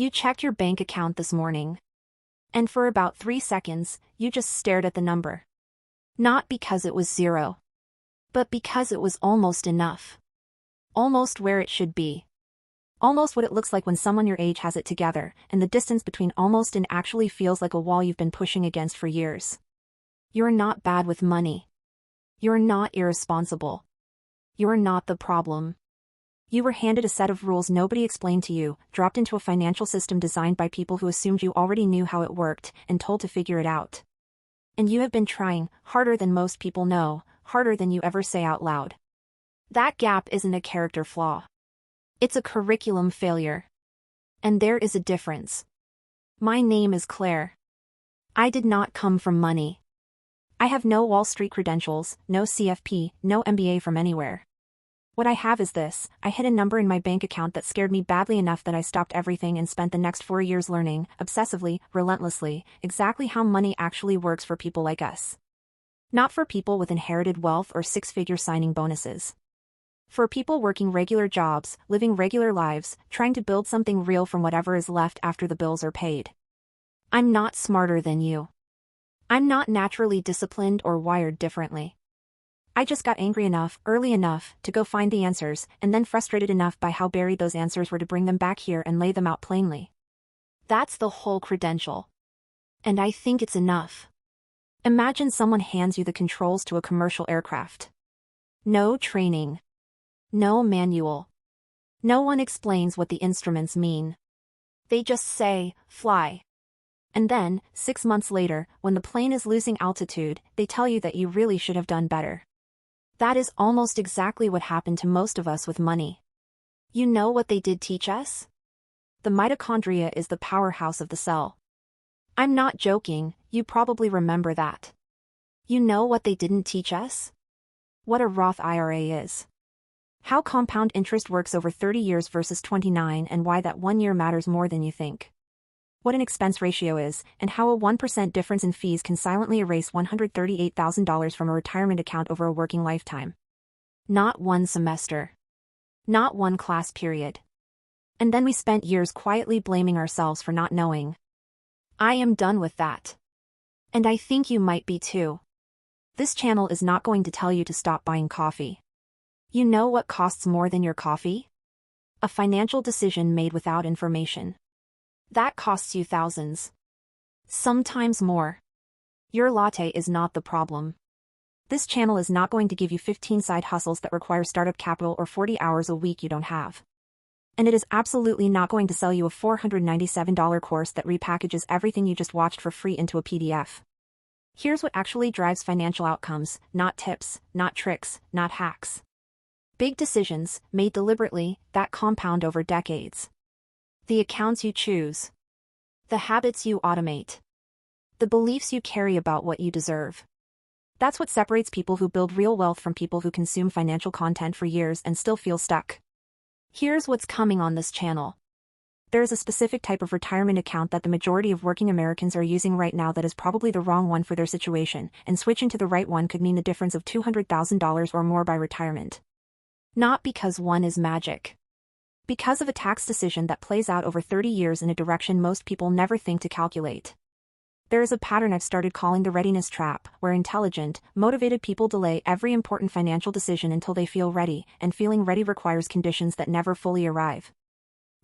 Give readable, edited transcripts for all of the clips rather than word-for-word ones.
You checked your bank account this morning. And for about 3 seconds, you just stared at the number. Not because it was zero, but because it was almost enough. Almost where it should be. Almost what it looks like when someone your age has it together, and the distance between almost and actually feels like a wall you've been pushing against for years. You're not bad with money. You're not irresponsible. You're not the problem. You were handed a set of rules nobody explained to you, dropped into a financial system designed by people who assumed you already knew how it worked, and told to figure it out. And you have been trying, harder than most people know, harder than you ever say out loud. That gap isn't a character flaw. It's a curriculum failure. And there is a difference. My name is Claire. I did not come from money. I have no Wall Street credentials, no CFP, no MBA from anywhere. What I have is this: I hit a number in my bank account that scared me badly enough that I stopped everything and spent the next 4 years learning, obsessively, relentlessly, exactly how money actually works for people like us. Not for people with inherited wealth or six-figure signing bonuses. For people working regular jobs, living regular lives, trying to build something real from whatever is left after the bills are paid. I'm not smarter than you. I'm not naturally disciplined or wired differently. I just got angry enough, early enough, to go find the answers, and then frustrated enough by how buried those answers were to bring them back here and lay them out plainly. That's the whole credential. And I think it's enough. Imagine someone hands you the controls to a commercial aircraft. No training. No manual. No one explains what the instruments mean. They just say, fly. And then, 6 months later, when the plane is losing altitude, they tell you that you really should have done better. That is almost exactly what happened to most of us with money. You know what they did teach us? The mitochondria is the powerhouse of the cell. I'm not joking, you probably remember that. You know what they didn't teach us? What a Roth IRA is. How compound interest works over 30 years versus 29, and why that 1 year matters more than you think. What an expense ratio is, and how a 1% difference in fees can silently erase $138,000 from a retirement account over a working lifetime. Not one semester. Not one class period. And then we spent years quietly blaming ourselves for not knowing. I am done with that. And I think you might be too. This channel is not going to tell you to stop buying coffee. You know what costs more than your coffee? A financial decision made without information. That costs you thousands. Sometimes more. Your latte is not the problem. This channel is not going to give you 15 side hustles that require startup capital or 40 hours a week you don't have. And it is absolutely not going to sell you a $497 course that repackages everything you just watched for free into a PDF. Here's what actually drives financial outcomes, not tips, not tricks, not hacks. Big decisions, made deliberately, that compound over decades. The accounts you choose. The habits you automate. The beliefs you carry about what you deserve. That's what separates people who build real wealth from people who consume financial content for years and still feel stuck. Here's what's coming on this channel. There is a specific type of retirement account that the majority of working Americans are using right now that is probably the wrong one for their situation, and switching to the right one could mean the difference of $200,000 or more by retirement. Not because one is magic. Because of a tax decision that plays out over 30 years in a direction most people never think to calculate. There is a pattern I've started calling the readiness trap, where intelligent, motivated people delay every important financial decision until they feel ready, and feeling ready requires conditions that never fully arrive.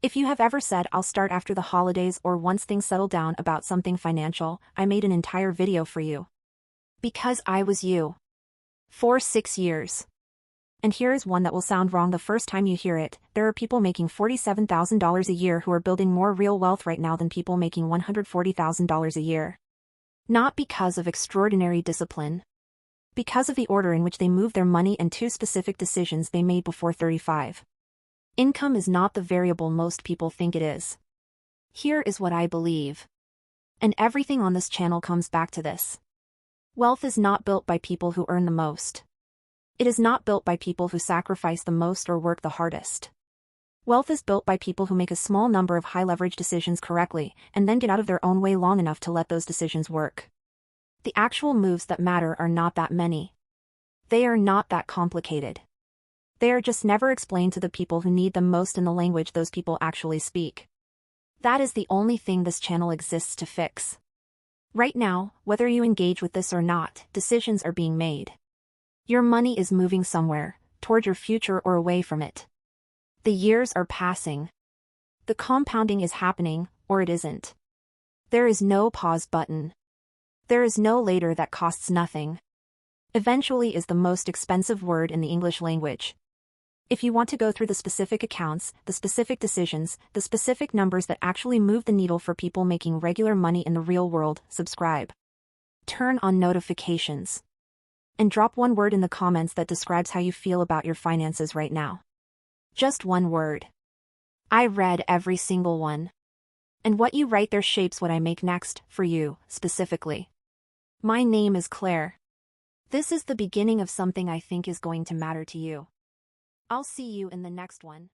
If you have ever said I'll start after the holidays or once things settle down about something financial, I made an entire video for you. Because I was you. For 6 years. And here is one that will sound wrong the first time you hear it: there are people making $47,000 a year who are building more real wealth right now than people making $140,000 a year. Not because of extraordinary discipline. Because of the order in which they move their money and 2 specific decisions they made before 35. Income is not the variable most people think it is. Here is what I believe. And everything on this channel comes back to this. Wealth is not built by people who earn the most. It is not built by people who sacrifice the most or work the hardest. Wealth is built by people who make a small number of high-leverage decisions correctly, and then get out of their own way long enough to let those decisions work. The actual moves that matter are not that many. They are not that complicated. They are just never explained to the people who need them most in the language those people actually speak. That is the only thing this channel exists to fix. Right now, whether you engage with this or not, decisions are being made. Your money is moving somewhere, toward your future or away from it. The years are passing. The compounding is happening, or it isn't. There is no pause button. There is no later that costs nothing. Eventually is the most expensive word in the English language. If you want to go through the specific accounts, the specific decisions, the specific numbers that actually move the needle for people making regular money in the real world, subscribe. Turn on notifications. And drop one word in the comments that describes how you feel about your finances right now. Just one word. I read every single one. And what you write there shapes what I make next, for you, specifically. My name is Claire. This is the beginning of something I think is going to matter to you. I'll see you in the next one.